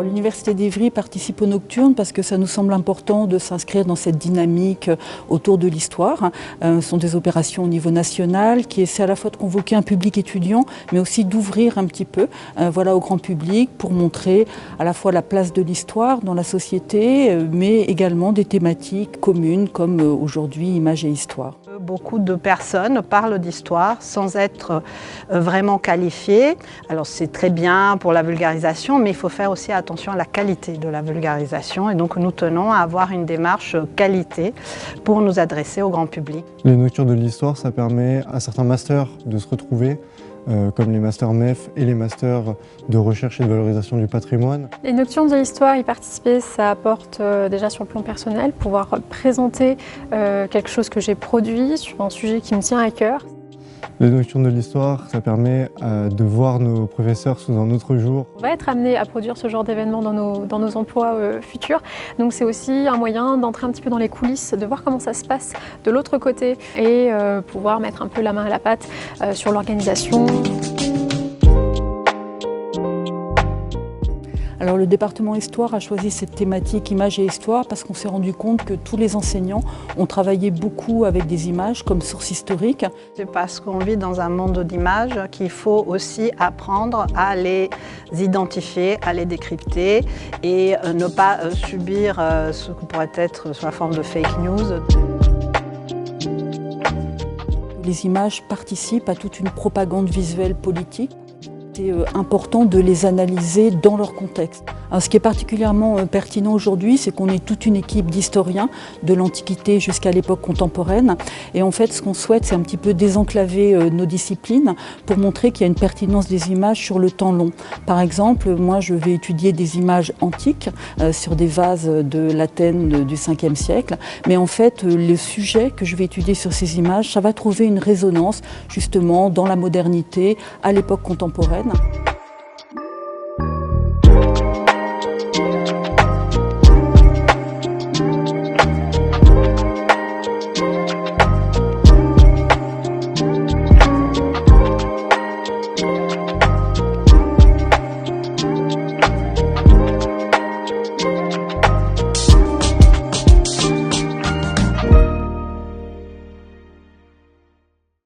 l'Université d'Évry participe aux Nocturnes parce que ça nous semble important de s'inscrire dans cette dynamique autour de l'histoire. Ce sont des opérations au niveau national qui essaient à la fois de convoquer un public étudiant mais aussi d'ouvrir un petit peu au grand public pour montrer à la fois la place de l'histoire dans la société mais également des thématiques communes comme aujourd'hui images et histoire. Beaucoup de personnes parlent d'histoire sans être vraiment qualifiées. Alors c'est très bien pour la vulgarisation, mais il faut faire aussi attention à la qualité de la vulgarisation. Et donc nous tenons à avoir une démarche qualité pour nous adresser au grand public. Les Nocturnes de l'histoire, ça permet à certains masters de se retrouver, comme les masters MEF et les masters de recherche et de valorisation du patrimoine. Les Nocturnes de l'histoire, y participer, ça apporte déjà sur le plan personnel, pouvoir présenter quelque chose que j'ai produit sur un sujet qui me tient à cœur. Les Nocturnes de l'histoire, ça permet de voir nos professeurs sous un autre jour. On va être amené à produire ce genre d'événements dans nos emplois futurs. Donc c'est aussi un moyen d'entrer un petit peu dans les coulisses, de voir comment ça se passe de l'autre côté et pouvoir mettre un peu la main à la pâte sur l'organisation. Alors le département Histoire a choisi cette thématique images et histoire parce qu'on s'est rendu compte que tous les enseignants ont travaillé beaucoup avec des images comme source historique. C'est parce qu'on vit dans un monde d'images qu'il faut aussi apprendre à les identifier, à les décrypter et ne pas subir ce que pourrait être sous la forme de fake news. Les images participent à toute une propagande visuelle politique. C'est important de les analyser dans leur contexte. Alors, ce qui est particulièrement pertinent aujourd'hui, c'est qu'on est toute une équipe d'historiens de l'Antiquité jusqu'à l'époque contemporaine. Et en fait, ce qu'on souhaite, c'est un petit peu désenclaver nos disciplines pour montrer qu'il y a une pertinence des images sur le temps long. Par exemple, moi, je vais étudier des images antiques sur des vases de l'Athènes du 5e siècle. Mais en fait, le sujet que je vais étudier sur ces images, ça va trouver une résonance justement dans la modernité, à l'époque contemporaine.